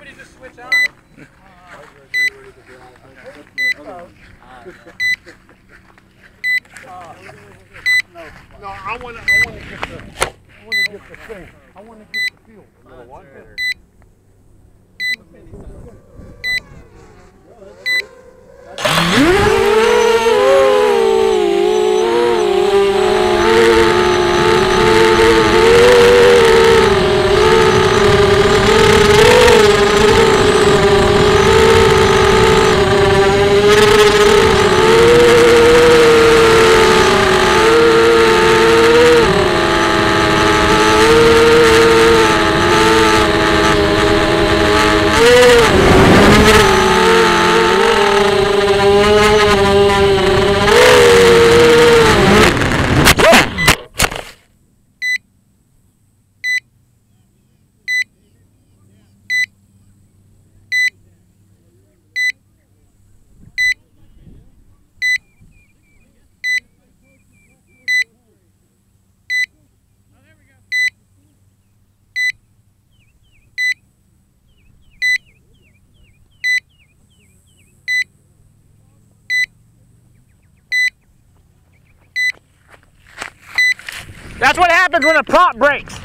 somebody just switch out? No, I want to get the thing. I want to get the feel. That's what happens when a prop breaks.